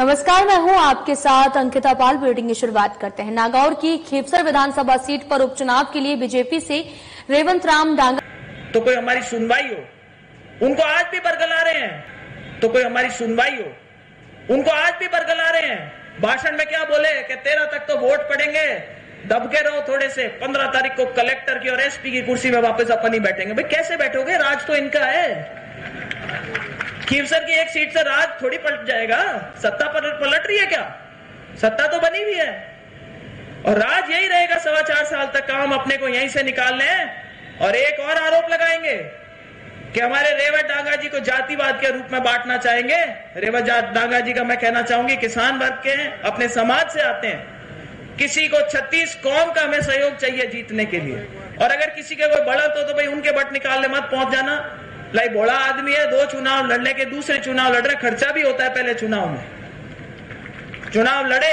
नमस्कार, मैं हूं आपके साथ अंकिता पाल। बुलेटिन की शुरुआत करते हैं। नागौर की खेपसर विधानसभा सीट पर उपचुनाव के लिए बीजेपी से रेवंत राम डांगा तो कोई हमारी सुनवाई हो, उनको आज भी बरगला रहे हैं। तो कोई हमारी सुनवाई हो, उनको आज भी बरगला रहे हैं। भाषण में क्या बोले कि 13 तक तो वोट पड़ेंगे, दबके रहो थोड़े से, 15 तारीख को कलेक्टर की और एसपी की कुर्सी में वापस अपन ही बैठेंगे। भाई कैसे बैठोगे? राज तो इनका है। खेपसर की एक सीट से राज थोड़ी पलट जाएगा। सत्ता पलट रही है क्या? सत्ता तो बनी हुई है और राज यही रहेगा 4.25 साल तक का। हम अपने को यहीं से निकाल लें और एक और आरोप लगाएंगे कि हमारे रेवत डांगा जी को जातिवाद के रूप में बांटना चाहेंगे। रेवत डांगा जी का मैं कहना चाहूंगी, किसान वर्ग के हैं, अपने समाज से आते हैं। किसी को 36 कौम का हमें सहयोग चाहिए जीतने के लिए, और अगर किसी के कोई बड़ा तो भाई उनके बट निकालने मत पहुंच जाना। लाई बड़ा आदमी है, 2 चुनाव लड़ने के, दूसरे चुनाव लड़ रहे, खर्चा भी होता है पहले चुनाव में। चुनाव लड़े,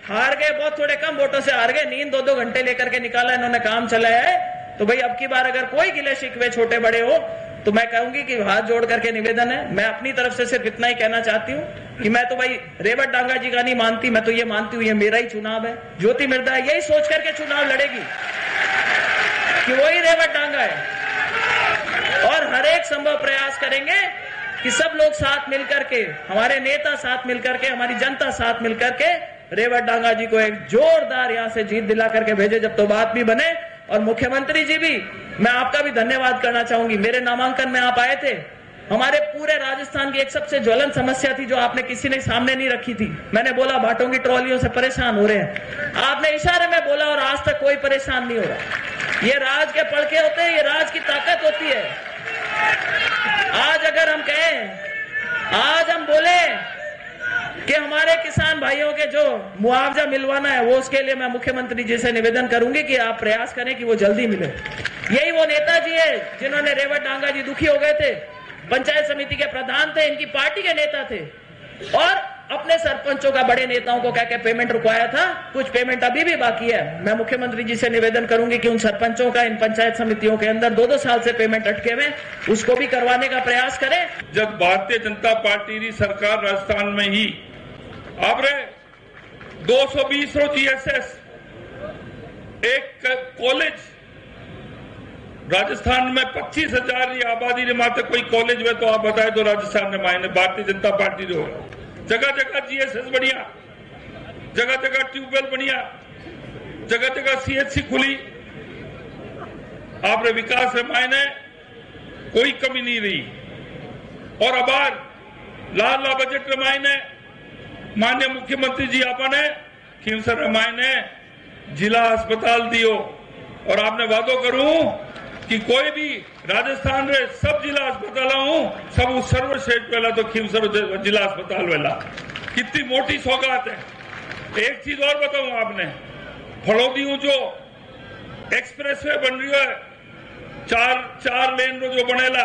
हार गए, बहुत थोड़े कम वोटों से हार गए, नींद 2-2 घंटे लेकर के निकाला, इन्होंने काम चलाया है। तो भाई अब की बार अगर कोई गिले शिकवे छोटे बड़े हो तो मैं कहूंगी कि हाथ जोड़ करके निवेदन है। मैं अपनी तरफ से सिर्फ इतना ही कहना चाहती हूँ कि मैं तो भाई रेवत डांगा जी का नहीं मानती, मैं तो ये मानती हूँ ये मेरा ही चुनाव है। ज्योति मिर्धा यही सोच करके चुनाव लड़ेगी कि वही रेवत डांगा है, और हर एक संभव प्रयास करेंगे कि सब लोग साथ मिलकर के, हमारे नेता साथ मिलकर के, हमारी जनता साथ मिलकर के रेवत डांगा जी को एक जोरदार यहां से जीत दिला करके भेजे, जब तो बात भी बने। और मुख्यमंत्री जी भी, मैं आपका भी धन्यवाद करना चाहूंगी। मेरे नामांकन में आप आए थे। हमारे पूरे राजस्थान की एक सबसे ज्वलंत समस्या थी जो आपने किसी ने सामने नहीं रखी थी। मैंने बोला भाटों की ट्रॉलियों से परेशान हो रहे हैं, आपने इशारे में बोला और आज तक कोई परेशान नहीं हो रहा। ये राज के पड़के होते हैं, ये राज की ताकत होती है। आज अगर हम कहें, आज हम बोले कि हमारे किसान भाइयों के जो मुआवजा मिलवाना है वो, उसके लिए मैं मुख्यमंत्री जी से निवेदन करूंगी कि आप प्रयास करें कि वो जल्दी मिले। यही वो नेताजी है जिन्होंने रेवत डांगा जी दुखी हो गए थे, पंचायत समिति के प्रधान थे, इनकी पार्टी के नेता थे, और अपने सरपंचों का, बड़े नेताओं को क्या क्या पेमेंट रुकवाया था। कुछ पेमेंट अभी भी बाकी है। मैं मुख्यमंत्री जी से निवेदन करूंगी कि उन सरपंचों का इन पंचायत समितियों के अंदर 2-2 साल से पेमेंट अटके हुए, उसको भी करवाने का प्रयास करें। जब भारतीय जनता पार्टी की सरकार राजस्थान में ही आपने 220 GSS, एक कॉलेज राजस्थान में 25,000 की आबादी ने मात्र कोई कॉलेज में, तो आप बताए तो राजस्थान में मायने भारतीय जनता पार्टी जो जगह जगह GSS बढ़िया, जगह जगह ट्यूबवेल बढ़िया, जगह जगह CHC खुली। आपने विकास में मायने कोई कमी नहीं रही। और अबार लाल बजट में मायने माननीय मुख्यमंत्री जी आपने खेपसर मायने जिला अस्पताल दियो, और आपने वादो करूं कि कोई भी राजस्थान में सब जिला अस्पताल हूं, सब सर्वश्रेष्ठ पहला तो खेपसर जिला अस्पताल वाला। कितनी मोटी सौगात है। एक चीज और बताऊं आपने, फड़ौदी जो एक्सप्रेसवे बन रही है, 4 लेन जो बनेला,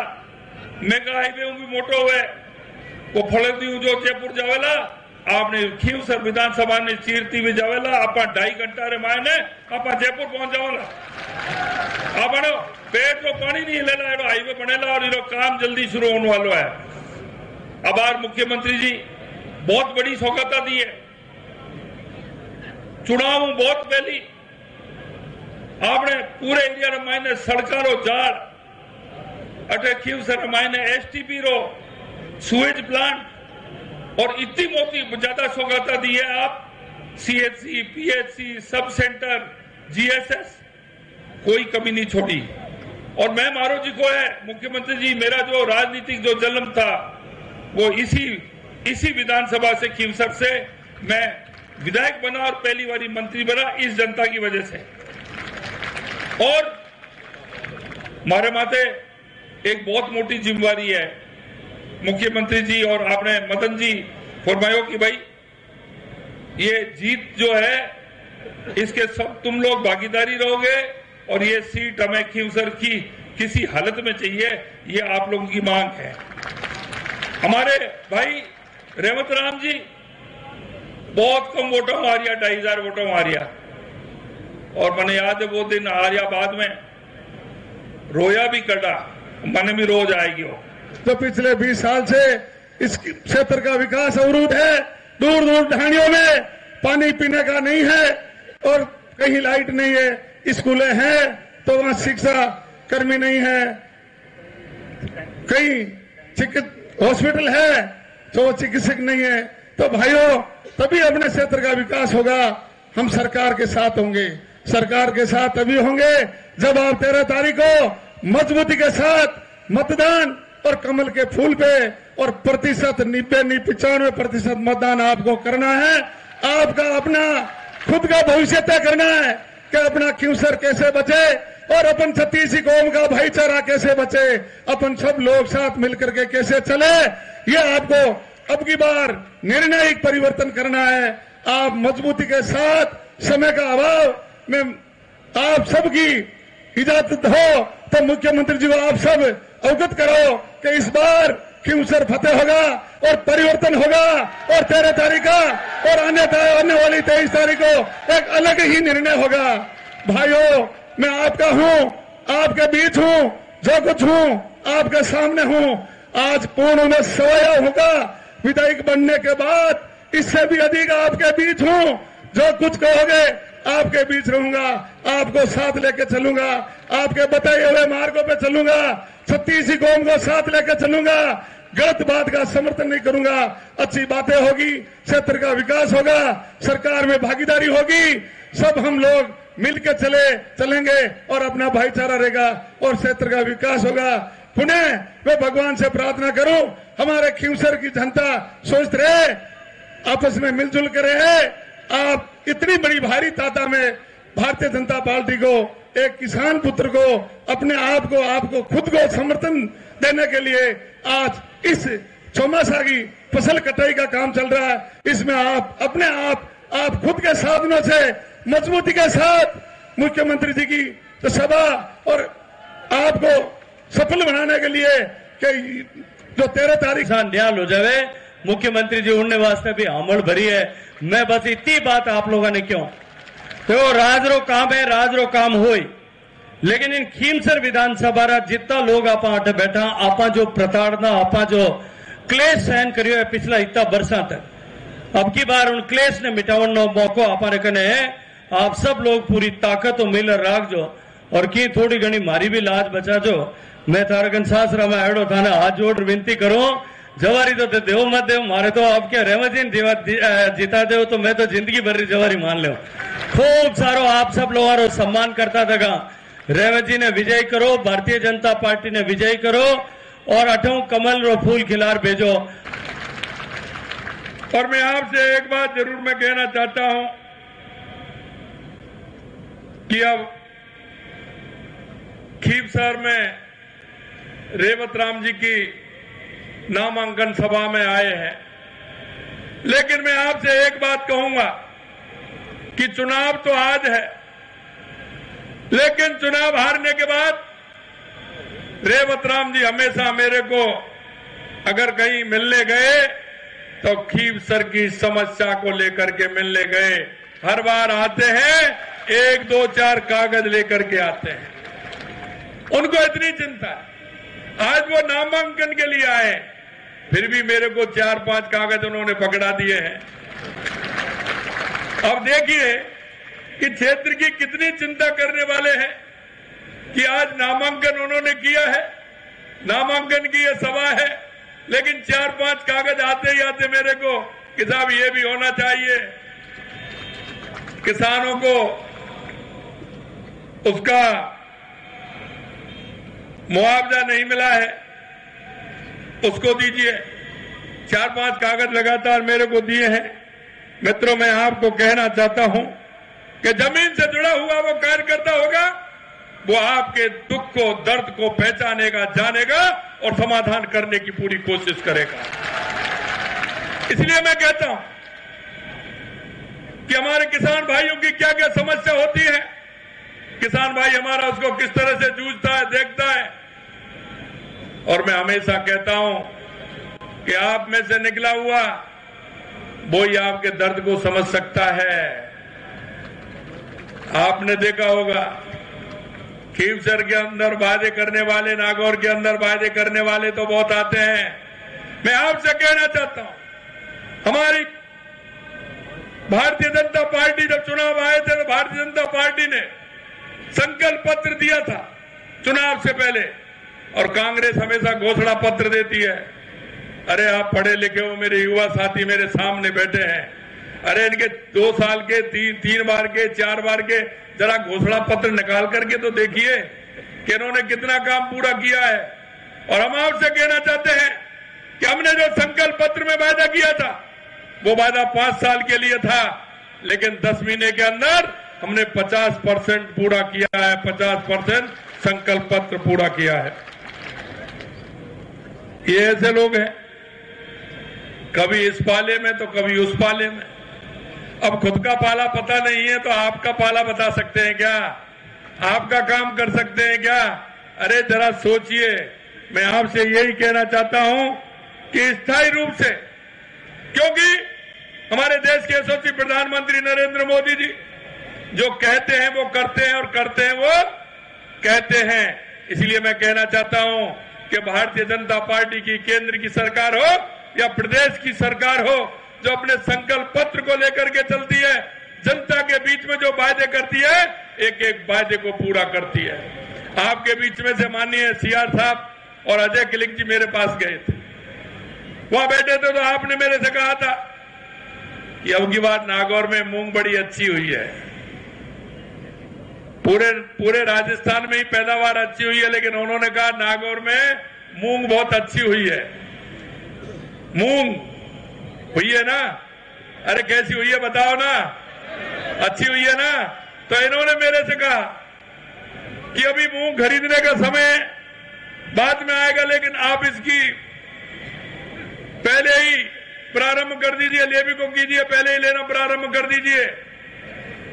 मेगा हाईवे भी मोटो हुए, वो फड़ौदी जो जयपुर जावेला, आपने खेपसर विधानसभा ने चीरती भी जावेला, आप 2.5 घंटा रे मायने आप जयपुर पहुंच जाओला। आप पेट को पानी नहीं लेला, हाईवे बनेला और ये काम जल्दी शुरू होने वाला है। अब आज मुख्यमंत्री जी बहुत बड़ी सौगात दी है। चुनाव बहुत पहली आपने पूरे एरिया रे मायने सड़का रो जाड़, अटे खेपसर मायने STP रो सुएज प्लांट, और इतनी मोटी ज्यादा सौगात दी है आप। CHC, PHC, sub centre, GSS, कोई कमी नहीं छोड़ी। और मैं मारो जी को है मुख्यमंत्री जी, मेरा जो राजनीतिक जो जन्म था वो इसी विधानसभा से, खेपसर से मैं विधायक बना और पहली बारी मंत्री बना, इस जनता की वजह से। और हमारे माथे एक बहुत मोटी जिम्मेवारी है। मुख्यमंत्री जी और आपने मदन जी फरमायो कि भाई ये जीत जो है इसके सब तुम लोग भागीदारी रहोगे, और ये सीट हमें खेपसर की किसी हालत में चाहिए, ये आप लोगों की मांग है। हमारे भाई रेवंत राम जी बहुत कम वोटों में हारिया, 2,500 वोटों में हारिया, और मैंने याद है वो दिन हारिया बाद में रोया भी कटा, मन भी रोज आएगी वो। तो पिछले 20 साल से इस क्षेत्र का विकास अवरुद्ध है, दूर दूर ढाणियों में पानी पीने का नहीं है और कहीं लाइट नहीं है। स्कूलें हैं तो वहां शिक्षा कर्मी नहीं है, कहीं हॉस्पिटल है तो चिकित्सक नहीं है। तो भाइयों, तभी अपने क्षेत्र का विकास होगा। हम सरकार के साथ होंगे, सरकार के साथ तभी होंगे जब आप 13 तारीख को मजबूती के साथ मतदान और कमल के फूल पे और प्रतिशत 95% मतदान आपको करना है। आपका अपना खुद का भविष्य तय करना है कि अपना क्यूसर कैसे बचे और अपन छत्तीसी कौम का भाईचारा कैसे बचे, अपन सब लोग साथ मिलकर के कैसे चले। ये आपको अब की बार निर्णायक परिवर्तन करना है। आप मजबूती के साथ, समय का अभाव में आप सबकी इजाजत हो तो मुख्यमंत्री जी को आप सब अवगत करो कि इस बार क्यूसर फतेह होगा और परिवर्तन होगा और 13 तारीख का और आने वाली 23 तारीख को एक अलग ही निर्णय होगा। भाइयों, मैं आपका हूं, आपके बीच हूं, जो कुछ हूं आपके सामने हूं। आज पूर्ण में सवाया होगा विधायक बनने के बाद, इससे भी अधिक आपके बीच हूं। जो कुछ कहोगे आपके बीच रहूंगा, आपको साथ लेके चलूंगा, आपके बताए हुए मार्गों पे चलूंगा, छत्तीसी कौम को साथ लेके चलूंगा, गलत बात का समर्थन नहीं करूंगा। अच्छी बातें होगी, क्षेत्र का विकास होगा, सरकार में भागीदारी होगी, सब हम लोग मिलकर चलेंगे और अपना भाईचारा रहेगा और क्षेत्र का विकास होगा। पुनः मैं भगवान से प्रार्थना करूं, हमारे खींवसर की जनता स्वस्थ रहे, आपस में मिलजुल कर रहे। आप इतनी बड़ी भारी तादाद में भारतीय जनता पार्टी को, एक किसान पुत्र को, अपने आपको खुद को समर्थन देने के लिए आज इस चौमासा की फसल कटाई का काम चल रहा है। इसमें आप अपने आप खुद के साधनों से मजबूती के साथ मुख्यमंत्री जी की तो सभा और आपको सफल बनाने के लिए कि जो 13 तारीख न्याल हो जावे, मुख्यमंत्री जी उड़ने वास्ते भी अमल भरी है। मैं बस इतनी बात आप लोगों ने क्यों तो राजरो काम है, राजरो काम होई, लेकिन इन खीमसर विधानसभा रा जितना लोग आपा अटे बैठा, आपा जो प्रताड़ना, आपा जो क्लेश सहन करियो है पिछला इतना बरसा तक, अब की बार उन क्लेश ने मिटावन नो मौको आपा ने कने है। आप सब लोग पूरी ताकत मिल राख जो और की थोड़ी घनी मारी भी लाज बचा जो। मैं थारगन सासरा में आड़ो थाने हाथ जोड़ विनती करूं, जवारी तो देव मत देव, मारे तो आपके रेवजीन जीता दो तो मैं तो जिंदगी भर जवारी मान लो। खूब सारो आप सब लोगों सम्मान करता था। रेवत जी ने विजय करो, भारतीय जनता पार्टी ने विजय करो और 8 कमल रो फूल खिलार भेजो। और मैं आपसे एक बात जरूर मैं कहना चाहता हूं कि अब खीवसर में रेवत राम जी की नामांकन सभा में आए हैं, लेकिन मैं आपसे एक बात कहूंगा कि चुनाव तो आज है, लेकिन चुनाव हारने के बाद रेवत राम जी हमेशा मेरे को अगर कहीं मिलने गए तो खीवसर की समस्या को लेकर के मिलने गए। हर बार आते हैं 1, 2, 4 कागज लेकर के आते हैं, उनको इतनी चिंता है। आज वो नामांकन के लिए आए, फिर भी मेरे को 4-5 कागज उन्होंने पकड़ा दिए हैं। अब देखिए कि क्षेत्र की कितनी चिंता करने वाले हैं कि आज नामांकन उन्होंने किया है, नामांकन की यह सभा है, लेकिन 4-5 कागज आते ही आते मेरे को कि साहब ये भी होना चाहिए, किसानों को उसका मुआवजा नहीं मिला है उसको दीजिए। 4-5 कागज लगातार मेरे को दिए हैं। मित्रों, मैं आपको कहना चाहता हूं कि जमीन से जुड़ा हुआ वो कार्यकर्ता होगा, वो आपके दुख को, दर्द को पहचानेगा, जानेगा और समाधान करने की पूरी कोशिश करेगा। इसलिए मैं कहता हूं कि हमारे किसान भाइयों की क्या क्या समस्या होती है, किसान भाई हमारा उसको किस तरह से जूझता है, देखता है। और मैं हमेशा कहता हूं कि आप में से निकला हुआ वो ही आपके दर्द को समझ सकता है। आपने देखा होगा खीवसर के अंदर वादे करने वाले, नागौर के अंदर वादे करने वाले तो बहुत आते हैं। मैं आपसे कहना चाहता हूं, हमारी भारतीय जनता पार्टी जब चुनाव आए थे तो भारतीय जनता पार्टी ने संकल्प पत्र दिया था चुनाव से पहले, और कांग्रेस हमेशा घोषणा पत्र देती है। अरे आप पढ़े लिखे हो, मेरे युवा साथी मेरे सामने बैठे हैं, अरे इनके 2 साल के 3 बार के 4 बार के जरा घोषणा पत्र निकाल करके तो देखिए कि इन्होंने कितना काम पूरा किया है। और हम आपसे कहना चाहते हैं कि हमने जो संकल्प पत्र में वायदा किया था वो वायदा 5 साल के लिए था, लेकिन 10 महीने के अंदर हमने 50% पूरा किया है, 50% संकल्प पत्र पूरा किया है। ये ऐसे लोग हैं, कभी इस पाले में तो कभी उस पाले में। अब खुद का पाला पता नहीं है तो आपका पाला बता सकते हैं क्या? आपका काम कर सकते हैं क्या? अरे जरा सोचिए। मैं आपसे यही कहना चाहता हूं कि स्थायी रूप से, क्योंकि हमारे देश के यशस्वी प्रधानमंत्री नरेंद्र मोदी जी जो कहते हैं वो करते हैं और करते हैं वो कहते हैं। इसलिए मैं कहना चाहता हूं कि भारतीय जनता पार्टी की केंद्र की सरकार हो या प्रदेश की सरकार हो, जो अपने संकल्प पत्र को लेकर के चलती है, जनता के बीच में जो वायदे करती है, एक एक वायदे को पूरा करती है। आपके बीच में से माननीय सीआर साहब और अजय किलिक जी मेरे पास गए थे, वहां बैठे थे तो आपने मेरे से कहा था कि अब की बात नागौर में मूंग बड़ी अच्छी हुई है। पूरे राजस्थान में ही पैदावार अच्छी हुई है, लेकिन उन्होंने कहा नागौर में मूंग बहुत अच्छी हुई है। मूंग हुई है ना? अरे कैसी हुई है बताओ ना? अच्छी हुई है ना? तो इन्होंने मेरे से कहा कि अभी मूंग खरीदने का समय बाद में आएगा, लेकिन आप इसकी पहले ही प्रारंभ कर दीजिए, लेवी को कीजिए, पहले ही लेना प्रारंभ कर दीजिए।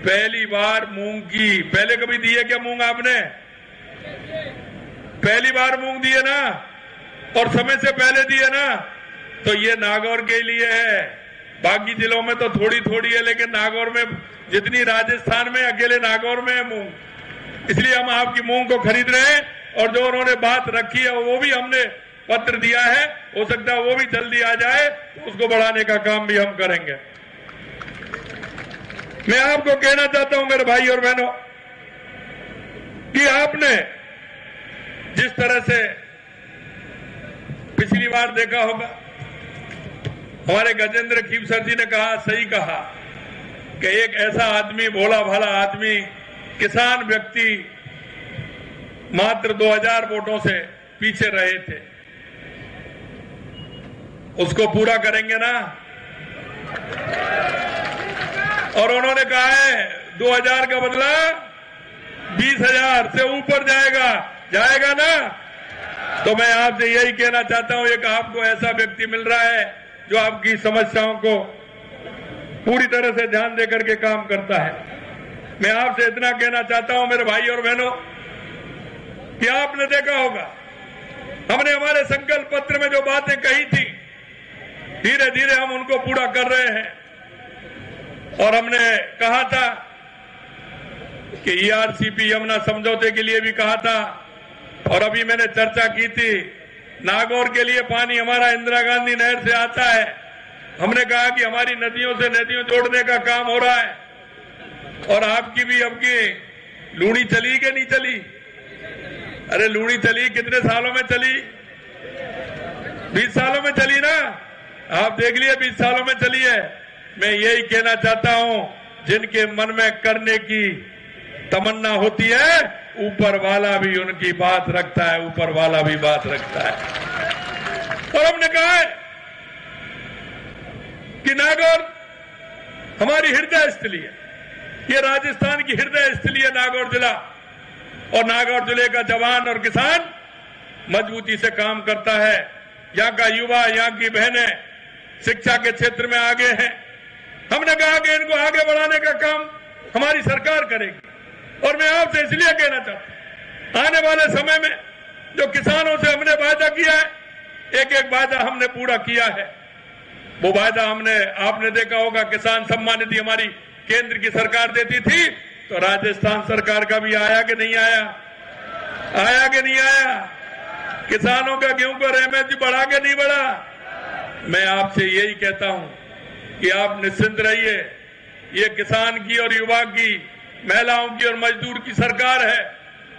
पहली बार मूंग की, पहले कभी दी है क्या मूंग आपने? पहली बार मूंग दी है ना, और समय से पहले दी है ना, तो ये नागौर के लिए है। बाकी जिलों में तो थोड़ी थोड़ी है, लेकिन नागौर में जितनी राजस्थान में, अकेले नागौर में है मूंग। इसलिए हम आपकी मूंग को खरीद रहे हैं, और जो उन्होंने बात रखी है वो भी हमने पत्र दिया है, हो सकता है वो भी जल्दी आ जाए तो उसको बढ़ाने का काम भी हम करेंगे। मैं आपको कहना चाहता हूं मेरे भाई और बहनों कि आपने जिस तरह से पिछली बार देखा होगा, हमारे गजेंद्र खीवसर जी ने कहा, सही कहा कि एक ऐसा आदमी, भोला भाला आदमी, किसान व्यक्ति मात्र 2000 वोटों से पीछे रहे थे, उसको पूरा करेंगे ना? और उन्होंने कहा है 2000 का बदला 20,000 से ऊपर जाएगा ना? तो मैं आपसे यही कहना चाहता हूं, एक आपको ऐसा व्यक्ति मिल रहा है जो आपकी समस्याओं को पूरी तरह से ध्यान देकर के काम करता है। मैं आपसे इतना कहना चाहता हूं मेरे भाई और बहनों कि आपने देखा होगा, हमने हमारे संकल्प पत्र में जो बातें कही थी, धीरे धीरे हम उनको पूरा कर रहे हैं। और हमने कहा था कि ईआरसीपी यमुना समझौते के लिए भी कहा था, और अभी मैंने चर्चा की थी, नागौर के लिए पानी हमारा इंदिरा गांधी नहर से आता है। हमने कहा कि हमारी नदियों से नदियों जोड़ने का काम हो रहा है। और आपकी भी अब की लूणी चली कि नहीं चली? अरे लूणी चली, कितने सालों में चली? 20 सालों में चली ना? आप देख लिए 20 सालों में चली है। मैं यही कहना चाहता हूं, जिनके मन में करने की तमन्ना होती है, ऊपर वाला भी उनकी बात रखता है, ऊपर वाला भी बात रखता है। और हमने कहा है कि नागौर हमारी हृदय स्थली है, ये राजस्थान की हृदय स्थली है नागौर जिला। और नागौर जिले का जवान और किसान मजबूती से काम करता है। यहाँ का युवा, यहाँ की बहनें शिक्षा के क्षेत्र में आगे हैं। हमने कहा कि इनको आगे बढ़ाने का काम हमारी सरकार करेगी। और मैं आपसे इसलिए कहना चाहता हूं, आने वाले समय में जो किसानों से हमने वायदा किया है, एक एक वायदा हमने पूरा किया है। वो वायदा आपने देखा होगा, किसान सम्मान निधि हमारी केंद्र की सरकार देती थी, तो राजस्थान सरकार का भी आया कि नहीं आया? आया कि नहीं आया? किसानों का गेहूं का एमएसपी बढ़ा के नहीं बढ़ा? मैं आपसे यही कहता हूं कि आप निश्चिंत रहिए, ये किसान की और युवा की, महिलाओं की और मजदूर की सरकार है।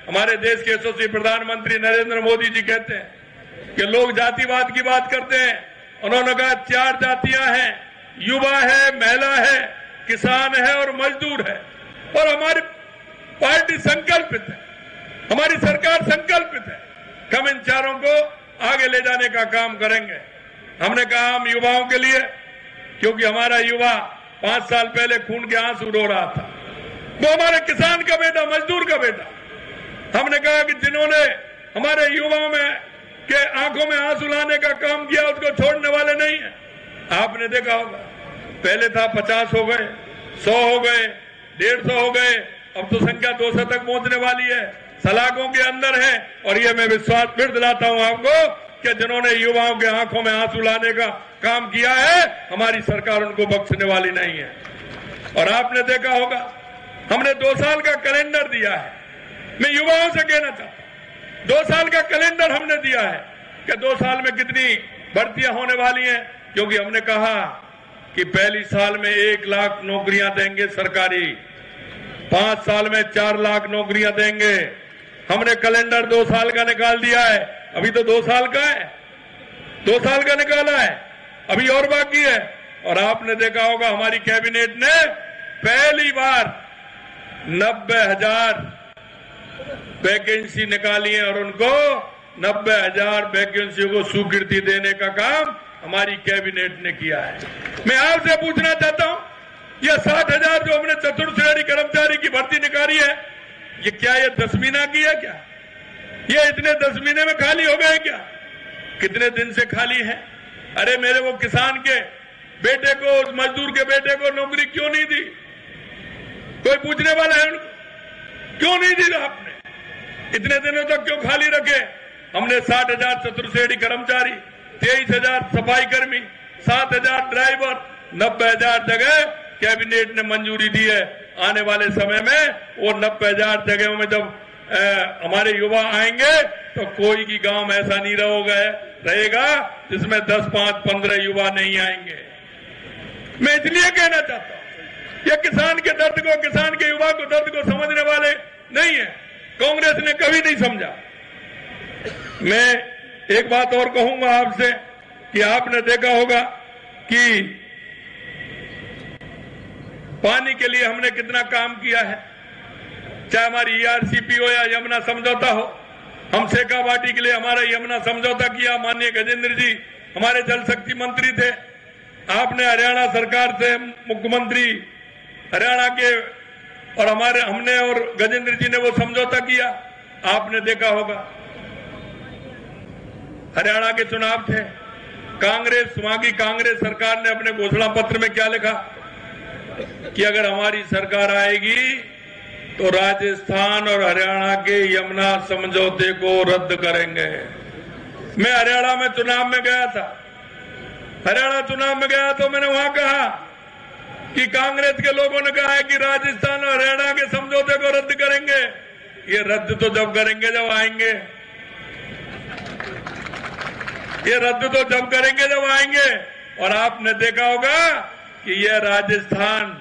हमारे देश के यशस्वी प्रधानमंत्री नरेंद्र मोदी जी कहते हैं कि लोग जातिवाद की बात करते हैं। उन्होंने कहा 4 जातियां हैं, युवा है, महिला है, किसान है और मजदूर है। और हमारी पार्टी संकल्पित है, हमारी सरकार संकल्पित है कि हम इन चारों को आगे ले जाने का काम करेंगे। हमने कहा हम युवाओं के लिए, क्योंकि हमारा युवा 5 साल पहले खून के आंसू रो रहा था, वो हमारे किसान का बेटा, मजदूर का बेटा। हमने कहा कि जिन्होंने हमारे युवाओं में के आंखों में आंसू लाने का काम किया उसको छोड़ने वाले नहीं है। आपने देखा होगा, पहले था 50 हो गए, 100 हो गए, 150 हो गए, अब तो संख्या 200 तक पहुंचने वाली है, सलाखों के अंदर है। और ये मैं विश्वास फिर दिलाता हूं आपको कि जिन्होंने युवाओं के आंखों में आंसू लाने का काम किया है, हमारी सरकार उनको बख्शने वाली नहीं है। और आपने देखा होगा, हमने 2 साल का कैलेंडर दिया है। मैं युवाओं से कहना चाहता हूं, 2 साल का कैलेंडर हमने दिया है कि 2 साल में कितनी भर्तियां होने वाली हैं, क्योंकि हमने कहा कि पहली साल में 1 लाख नौकरियां देंगे सरकारी, 5 साल में 4 लाख नौकरियां देंगे। हमने कैलेंडर 2 साल का निकाल दिया है, अभी तो 2 साल का है, 2 साल का निकाला है, अभी और बाकी है। और आपने देखा होगा हमारी कैबिनेट ने पहली बार 90,000 वैकेंसी निकाली है और उनको 90,000 वैकेंसी को स्वीकृति देने का काम हमारी कैबिनेट ने किया है। मैं आपसे पूछना चाहता हूं, ये 60,000 जो हमने चतुर्थ श्रेणी कर्मचारी की भर्ती निकाली है, ये क्या ये 10 महीना की है क्या? ये इतने 10 महीने में खाली हो गए क्या? कितने दिन से खाली है? अरे मेरे वो किसान के बेटे को, उस मजदूर के बेटे को नौकरी क्यों नहीं दी? कोई पूछने वाला है उनको? क्यों नहीं दी आपने? इतने दिनों तक क्यों खाली रखे? हमने 60,000 चतुर्थ श्रेणी कर्मचारी, 23,000 सफाई कर्मी, 7,000 ड्राइवर, 90,000 जगह कैबिनेट ने मंजूरी दी है। आने वाले समय में वो 90,000 जगहों में जब हमारे युवा आएंगे तो कोई भी गांव ऐसा नहीं रहेगा जिसमें 10, 5, 15 युवा नहीं आएंगे। मैं इसलिए कहना चाहता हूं, ये किसान के दर्द को, किसान के युवा को दर्द को समझने वाले नहीं है। कांग्रेस ने कभी नहीं समझा। मैं एक बात और कहूंगा आपसे कि आपने देखा होगा कि पानी के लिए हमने कितना काम किया है, चाहे हमारी ERCP हो या यमुना समझौता हो। हम शेखावाटी के लिए हमारा यमुना समझौता किया, माननीय गजेंद्र जी हमारे जल शक्ति मंत्री थे। आपने हरियाणा सरकार से मुख्यमंत्री हरियाणा के और हमने और गजेंद्र जी ने वो समझौता किया। आपने देखा होगा हरियाणा के चुनाव थे, वहां की कांग्रेस सरकार ने अपने घोषणा पत्र में क्या लिखा कि अगर हमारी सरकार आएगी तो राजस्थान और हरियाणा के यमुना समझौते को रद्द करेंगे। मैं हरियाणा में चुनाव में गया था, हरियाणा चुनाव में गया तो मैंने वहां कहा कि कांग्रेस के लोगों ने कहा है कि राजस्थान और हरियाणा के समझौते को रद्द करेंगे। ये रद्द तो जब करेंगे जब आएंगे, ये रद्द तो जब करेंगे जब आएंगे। और आपने देखा होगा कि ये राजस्थान,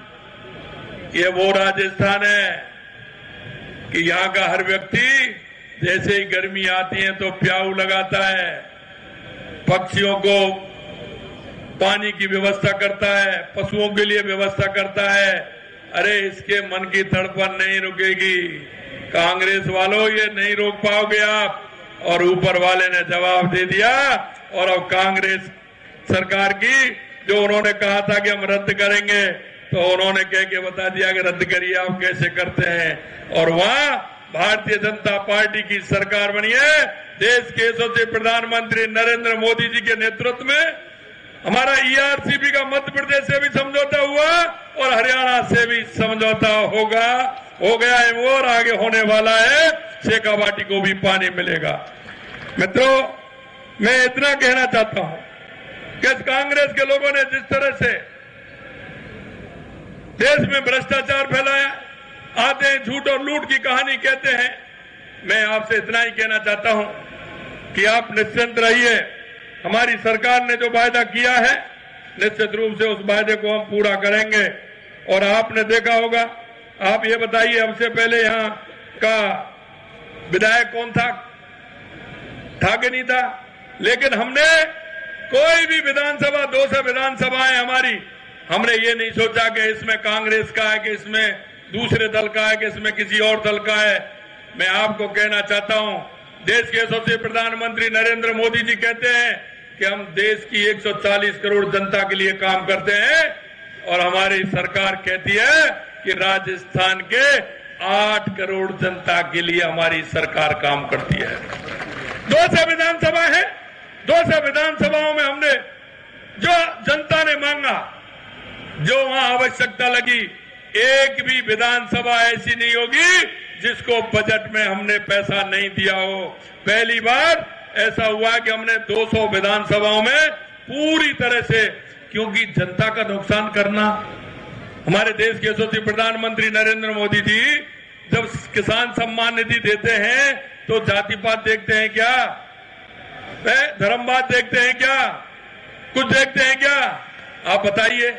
ये वो राजस्थान है कि यहां का हर व्यक्ति जैसे ही गर्मी आती है तो प्याऊ लगाता है, पक्षियों को पानी की व्यवस्था करता है, पशुओं के लिए व्यवस्था करता है। अरे इसके मन की धड़कन नहीं रुकेगी। कांग्रेस वालों, ये नहीं रोक पाओगे आप। और ऊपर वाले ने जवाब दे दिया। और अब कांग्रेस सरकार की जो उन्होंने कहा था कि हम रद्द करेंगे, तो उन्होंने कह के बता दिया कि रद्द करिए, आप कैसे करते हैं। और वहां भारतीय जनता पार्टी की सरकार बनी है। देश के यशस्वी प्रधानमंत्री नरेंद्र मोदी जी के नेतृत्व में हमारा ERCP का मध्य प्रदेश से भी समझौता हुआ और हरियाणा से भी समझौता होगा, हो गया है वो, और आगे होने वाला है। शेखावाटी को भी पानी मिलेगा। मित्रों, मैं इतना कहना चाहता हूं कि कांग्रेस के लोगों ने जिस तरह से देश में भ्रष्टाचार फैलाया, आते हैं झूठ और लूट की कहानी कहते हैं। मैं आपसे इतना ही कहना चाहता हूं कि आप निश्चिंत रहिए। हमारी सरकार ने जो वायदा किया है, निश्चित रूप से उस वायदे को हम पूरा करेंगे। और आपने देखा होगा, आप ये बताइए हमसे पहले यहाँ का विधायक कौन था कि नहीं था, लेकिन हमने कोई भी विधानसभा 200 विधानसभाएं हमारी, हमने ये नहीं सोचा कि इसमें कांग्रेस का है, कि इसमें दूसरे दल का है, कि इसमें किसी और दल का है। मैं आपको कहना चाहता हूं, देश के यशस्वी प्रधानमंत्री नरेंद्र मोदी जी कहते हैं कि हम देश की 140 करोड़ जनता के लिए काम करते हैं, और हमारी सरकार कहती है कि राजस्थान के 8 करोड़ जनता के लिए हमारी सरकार काम करती है। 200 विधानसभा है, 200 विधानसभाओं में हमने जो जनता ने मांगा, जो वहां आवश्यकता लगी, एक भी विधानसभा ऐसी नहीं होगी जिसको बजट में हमने पैसा नहीं दिया हो। पहली बार ऐसा हुआ कि हमने 200 विधानसभाओं में पूरी तरह से, क्योंकि जनता का नुकसान करना, हमारे देश के यशस्वी प्रधानमंत्री नरेंद्र मोदी जी जब किसान सम्मान निधि देते हैं तो जाति पात देखते हैं क्या, धर्मवाद देखते हैं क्या, कुछ देखते हैं क्या? आप बताइए।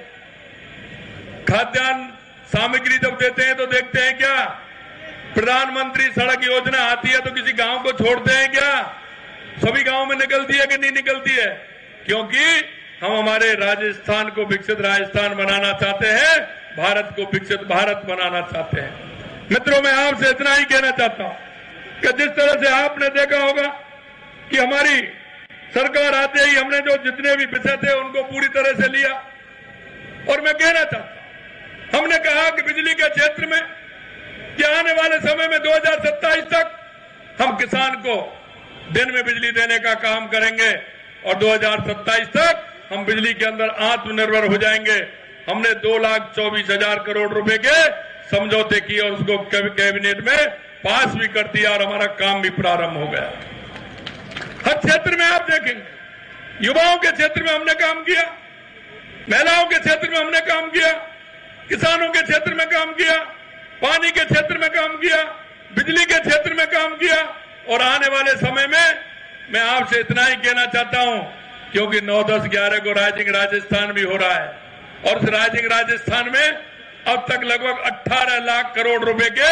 खाद्यान्न सामग्री जब देते हैं तो देखते हैं क्या? प्रधानमंत्री सड़क योजना आती है तो किसी गांव को छोड़ते हैं क्या? सभी गांव में निकलती है कि नहीं निकलती है? क्योंकि हम हमारे राजस्थान को विकसित राजस्थान बनाना चाहते हैं, भारत को विकसित भारत बनाना चाहते हैं। मित्रों, मैं आपसे इतना ही कहना चाहता हूं कि जिस तरह से आपने देखा होगा कि हमारी सरकार आते ही हमने जो जितने भी विषय थे उनको पूरी तरह से लिया, और मैं कहना चाहता हूं, हमने कहा कि बिजली के क्षेत्र में कि आने वाले समय में 2027 तक हम किसान को दिन में बिजली देने का काम करेंगे, और 2027 तक हम बिजली के अंदर आत्मनिर्भर हो जाएंगे। हमने 2,24,000 करोड़ रुपए के समझौते किए और उसको कैबिनेट में पास भी कर दिया, और हमारा काम भी प्रारंभ हो गया। हर क्षेत्र में आप देखेंगे, युवाओं के क्षेत्र में हमने काम किया, महिलाओं के क्षेत्र में हमने काम किया, किसानों के क्षेत्र में काम किया, पानी के क्षेत्र में काम किया, बिजली के क्षेत्र में काम किया, और आने वाले समय में मैं आपसे इतना ही कहना चाहता हूं, क्योंकि 9, 10, 11 को राइजिंग राजस्थान भी हो रहा है, और उस राइजिंग राजस्थान में अब तक लगभग 18 लाख करोड़ रुपए के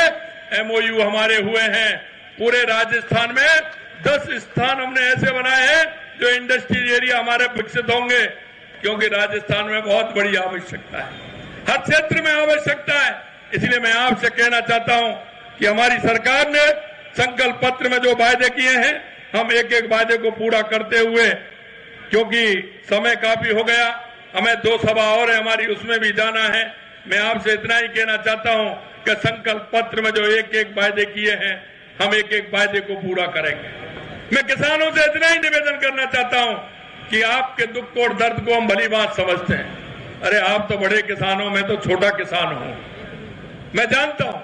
MOU हमारे हुए हैं। पूरे राजस्थान में 10 स्थान हमने ऐसे बनाए हैं जो इंडस्ट्रियल एरिया हमारे विकसित होंगे, क्योंकि राजस्थान में बहुत बड़ी आवश्यकता है, हर क्षेत्र में आवश्यकता है। इसलिए मैं आपसे कहना चाहता हूं कि हमारी सरकार ने संकल्प पत्र में जो वायदे किए हैं, हम एक एक वायदे को पूरा करते हुए, क्योंकि समय काफी हो गया, हमें 2 सभा और है हमारी, उसमें भी जाना है। मैं आपसे इतना ही कहना चाहता हूं कि संकल्प पत्र में जो एक एक वायदे किए हैं, हम एक एक वायदे को पूरा करेंगे। मैं किसानों से इतना ही निवेदन करना चाहता हूं कि आपके दुख और दर्द को हम भली बात समझते हैं। अरे आप तो बड़े किसानों में तो छोटा किसान हूं, मैं जानता हूं।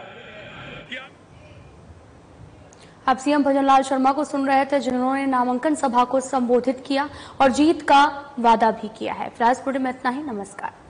आप सीएम भजनलाल शर्मा को सुन रहे थे, जिन्होंने नामांकन सभा को संबोधित किया और जीत का वादा भी किया है। फिलहाल इस बुलेटिन में इतना ही। नमस्कार।